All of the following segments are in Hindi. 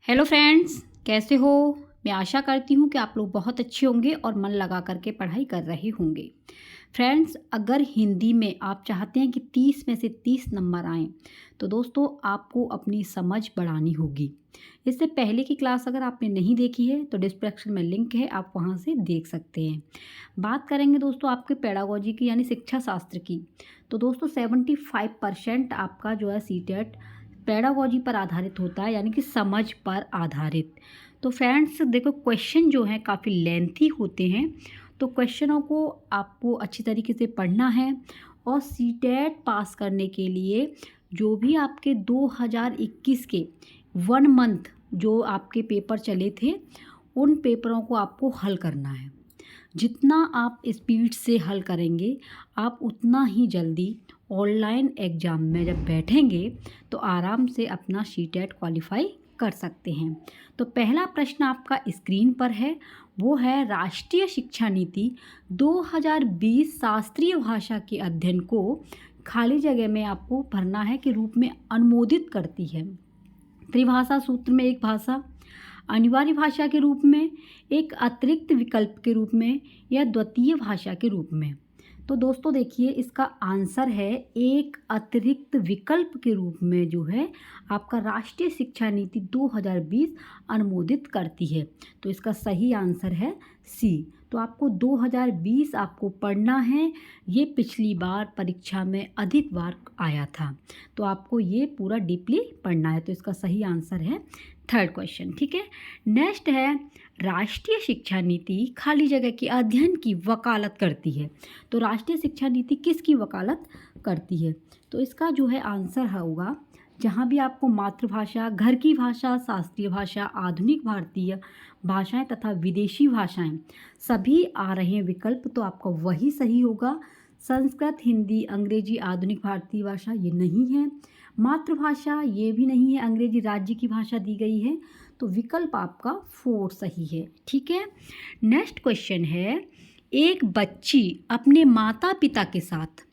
हेलो फ्रेंड्स, कैसे हो। मैं आशा करती हूँ कि आप लोग बहुत अच्छे होंगे और मन लगा करके पढ़ाई कर रहे होंगे। फ्रेंड्स, अगर हिंदी में आप चाहते हैं कि 30 में से 30 नंबर आएँ तो दोस्तों आपको अपनी समझ बढ़ानी होगी। इससे पहले की क्लास अगर आपने नहीं देखी है तो डिस्क्रिप्शन में लिंक है, आप वहाँ से देख सकते हैं। बात करेंगे दोस्तों आपके पेडागोजी की यानी शिक्षा शास्त्र की, तो दोस्तों 75% आपका जो है सीटेट पेडागोजी पर आधारित होता है, यानी कि समझ पर आधारित। तो फ्रेंड्स देखो, क्वेश्चन जो हैं काफ़ी लेंथी होते हैं, तो क्वेश्चनों को आपको अच्छी तरीके से पढ़ना है। और सीटेट पास करने के लिए जो भी आपके 2021 के 1 मंथ जो आपके पेपर चले थे, उन पेपरों को आपको हल करना है। जितना आप स्पीड से हल करेंगे, आप उतना ही जल्दी ऑनलाइन एग्ज़ाम में जब बैठेंगे तो आराम से अपना सीटेट क्वालिफाई कर सकते हैं। तो पहला प्रश्न आपका स्क्रीन पर है, वो है राष्ट्रीय शिक्षा नीति 2020 शास्त्रीय भाषा के अध्ययन को खाली जगह में आपको भरना है कि रूप में अनुमोदित करती है। त्रिभाषा सूत्र में एक भाषा, अनिवार्य भाषा के रूप में, एक अतिरिक्त विकल्प के रूप में, या द्वितीय भाषा के रूप में। तो दोस्तों देखिए, इसका आंसर है एक अतिरिक्त विकल्प के रूप में जो है आपका राष्ट्रीय शिक्षा नीति 2020 अनुमोदित करती है। तो इसका सही आंसर है सी। तो आपको 2020 आपको पढ़ना है, ये पिछली बार परीक्षा में अधिक बार आया था, तो आपको ये पूरा डीपली पढ़ना है। तो इसका सही आंसर है थर्ड क्वेश्चन। ठीक है, नेक्स्ट है राष्ट्रीय शिक्षा नीति खाली जगह के अध्ययन की वकालत करती है। तो राष्ट्रीय शिक्षा नीति किसकी वकालत करती है? तो इसका जो है आंसर होगा, जहाँ भी आपको मातृभाषा, घर की भाषा, शास्त्रीय भाषा, आधुनिक भारतीय भाषाएं तथा विदेशी भाषाएं सभी आ रहे हैं विकल्प, तो आपका वही सही होगा। संस्कृत, हिंदी, अंग्रेजी, आधुनिक भारतीय भाषा ये नहीं है। मातृभाषा ये भी नहीं है, अंग्रेजी राज्य की भाषा दी गई है। तो विकल्प आपका 4 सही है। ठीक है, नेक्स्ट क्वेश्चन है, एक बच्ची अपने माता पिता के साथ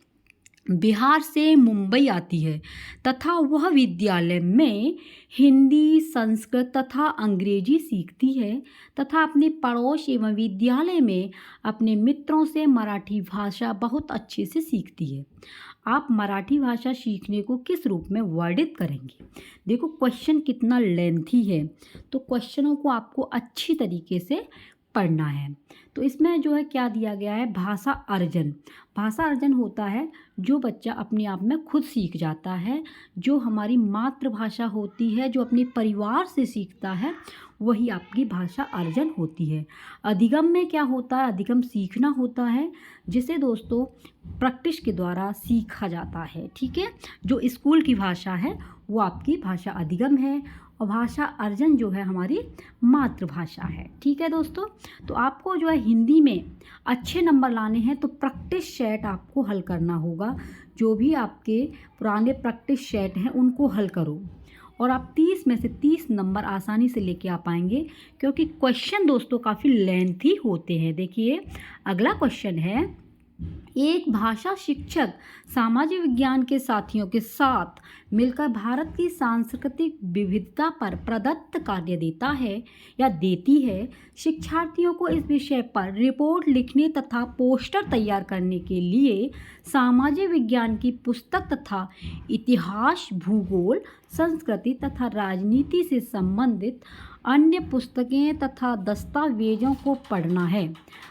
बिहार से मुंबई आती है तथा वह विद्यालय में हिंदी, संस्कृत तथा अंग्रेजी सीखती है तथा अपने पड़ोस एवं विद्यालय में अपने मित्रों से मराठी भाषा बहुत अच्छे से सीखती है। आप मराठी भाषा सीखने को किस रूप में वर्णित करेंगे? देखो, क्वेश्चन कितना लेंथी है, तो क्वेश्चनों को आपको अच्छी तरीके से पढ़ना है। तो इसमें जो है क्या दिया गया है, भाषा अर्जन। भाषा अर्जन होता है जो बच्चा अपने आप में खुद सीख जाता है, जो हमारी मातृभाषा होती है, जो अपने परिवार से सीखता है, वही आपकी भाषा अर्जन होती है। अधिगम में क्या होता है, अधिगम सीखना होता है, जिसे दोस्तों प्रैक्टिस के द्वारा सीखा जाता है। ठीक है, जो स्कूल की भाषा है वो आपकी भाषा अधिगम है, और भाषा अर्जन जो है हमारी मातृभाषा है। ठीक है दोस्तों, तो आपको जो है हिंदी में अच्छे नंबर लाने हैं तो प्रैक्टिस सेट आपको हल करना होगा। जो भी आपके पुराने प्रैक्टिस सेट हैं उनको हल करो, और आप 30 में से 30 नंबर आसानी से लेके आ पाएंगे, क्योंकि क्वेश्चन दोस्तों काफ़ी लेंथी होते हैं। देखिए, अगला क्वेश्चन है, एक भाषा शिक्षक सामाजिक विज्ञान के साथियों के साथ मिलकर भारत की सांस्कृतिक विविधता पर प्रदत्त कार्य देता है या देती है। शिक्षार्थियों को इस विषय पर रिपोर्ट लिखने तथा पोस्टर तैयार करने के लिए सामाजिक विज्ञान की पुस्तक तथा इतिहास, भूगोल, संस्कृति तथा राजनीति से संबंधित अन्य पुस्तकें तथा दस्तावेजों को पढ़ना है।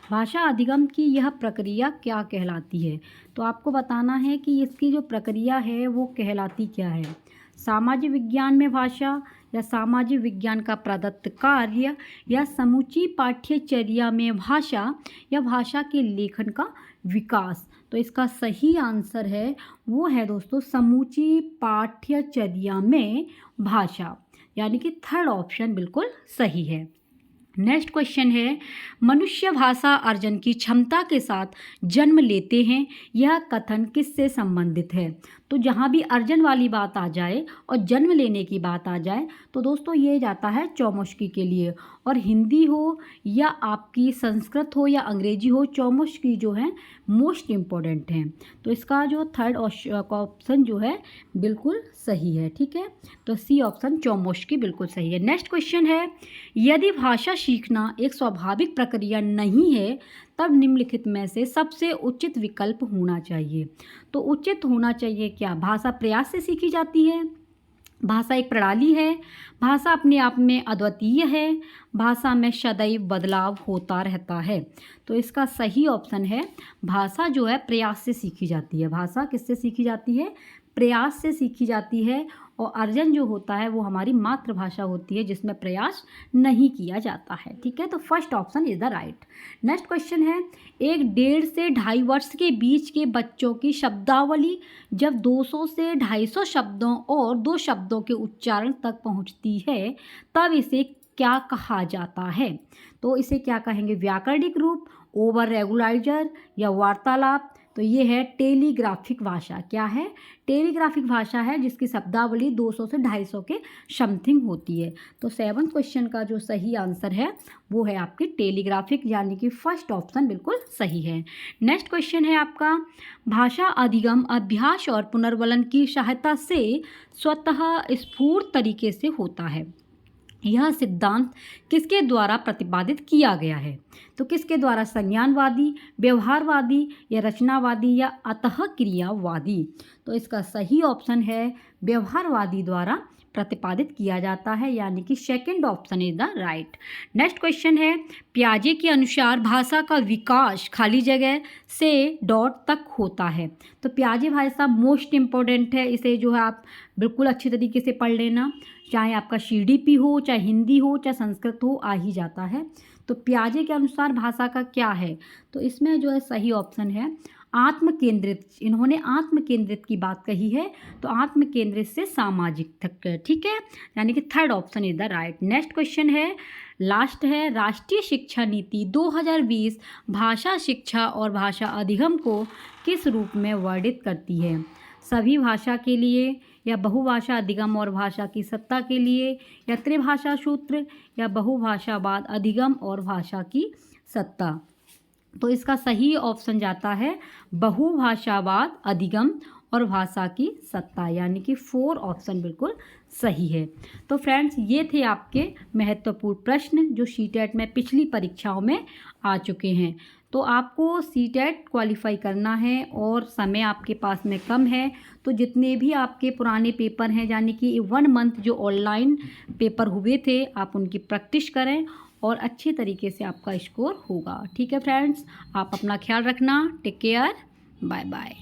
भाषा अधिगम की यह प्रक्रिया क्या कहलाती है? तो आपको बताना है कि इसकी जो प्रक्रिया है वो कहलाती क्या है। सामाजिक विज्ञान में भाषा, या सामाजिक विज्ञान का प्रदत्त कार्य, या समूची पाठ्यचर्या में भाषा, या भाषा के लेखन का विकास। तो इसका सही आंसर है वो है दोस्तों समूची पाठ्यचर्या में भाषा, यानी कि थर्ड ऑप्शन बिल्कुल सही है। नेक्स्ट क्वेश्चन है, मनुष्य भाषा अर्जन की क्षमता के साथ जन्म लेते हैं, यह कथन किससे संबंधित है? तो जहाँ भी अर्जन वाली बात आ जाए और जन्म लेने की बात आ जाए तो दोस्तों ये जाता है चौमुष्की के लिए। और हिंदी हो या आपकी संस्कृत हो या अंग्रेजी हो, चौमुष्की जो है मोस्ट इम्पॉर्टेंट है। तो इसका जो थर्ड ऑप्शन जो है बिल्कुल सही है। ठीक है, तो सी ऑप्शन चौमुष्की बिल्कुल सही है। नेक्स्ट क्वेश्चन है, यदि भाषा सीखना एक स्वाभाविक प्रक्रिया नहीं है तब निम्नलिखित में से सबसे उचित विकल्प होना चाहिए। तो उचित होना चाहिए क्या? भाषा प्रयास से सीखी जाती है, भाषा एक प्रणाली है, भाषा अपने आप में अद्वितीय है, भाषा में सदैव बदलाव होता रहता है। तो इसका सही ऑप्शन है भाषा जो है प्रयास से सीखी जाती है। भाषा किससे सीखी जाती है? प्रयास से सीखी जाती है। और अर्जन जो होता है वो हमारी मातृभाषा होती है जिसमें प्रयास नहीं किया जाता है। ठीक है, तो first option is the right. Next question है, 1.5 से 2.5 वर्ष के बीच के बच्चों की शब्दावली जब 200 से 250 शब्दों और 2 शब्दों के उच्चारण तक पहुंचती है तब इसे क्या कहा जाता है? तो इसे क्या कहेंगे? व्याकरणिक रूप, ओवर रेगुलाइजर या वार्तालाप। तो ये है टेलीग्राफिक भाषा। क्या है? टेलीग्राफिक भाषा है जिसकी शब्दावली 200 से 250 के समथिंग होती है। तो 7th क्वेश्चन का जो सही आंसर है वो है आपकी टेलीग्राफिक, यानी कि फर्स्ट ऑप्शन बिल्कुल सही है। नेक्स्ट क्वेश्चन है आपका, भाषा अधिगम अभ्यास और पुनर्वलन की सहायता से स्वतः स्फूर्त तरीके से होता है। यह सिद्धांत किसके द्वारा प्रतिपादित किया गया है? तो किसके द्वारा? संज्ञानवादी, व्यवहारवादी या रचनावादी या अंतःक्रियावादी? तो इसका सही ऑप्शन है व्यवहारवादी द्वारा प्रतिपादित किया जाता है, यानी कि second option is the right. Next question है, पियाजे के अनुसार भाषा का विकास खाली जगह से डॉट तक होता है। तो पियाजे भाषा मोस्ट इम्पोर्टेंट है, इसे जो है आप बिल्कुल अच्छी तरीके से पढ़ लेना। चाहे आपका सीडीपी हो, चाहे हिंदी हो, चाहे संस्कृत हो, आ ही जाता है। तो पियाजे के अनुसार भाषा का क्या है? तो इसमें जो है सही ऑप्शन है आत्म केंद्रित। इन्होंने आत्म केंद्रित की बात कही है, तो आत्म केंद्रित से सामाजिक तक। ठीक है, यानी कि third option is the right. Next question है, लास्ट है, राष्ट्रीय शिक्षा नीति 2020 भाषा शिक्षा और भाषा अधिगम को किस रूप में वर्णित करती है? सभी भाषा के लिए, या बहुभाषा अधिगम और भाषा की सत्ता के लिए, या त्रिभाषा सूत्र, या बहुभाषावाद अधिगम और भाषा की सत्ता? तो इसका सही ऑप्शन जाता है बहुभाषावाद अधिगम और भाषा की सत्ता, यानी कि 4 ऑप्शन बिल्कुल सही है। तो फ्रेंड्स, ये थे आपके महत्वपूर्ण प्रश्न जो सीटेट में पिछली परीक्षाओं में आ चुके हैं। तो आपको सीटेट क्वालिफाई करना है और समय आपके पास में कम है, तो जितने भी आपके पुराने पेपर हैं, यानी कि 1 मंथ जो ऑनलाइन पेपर हुए थे, आप उनकी प्रैक्टिस करें और अच्छे तरीके से आपका स्कोर होगा। ठीक है फ्रेंड्स, आप अपना ख्याल रखना। Take care, bye bye.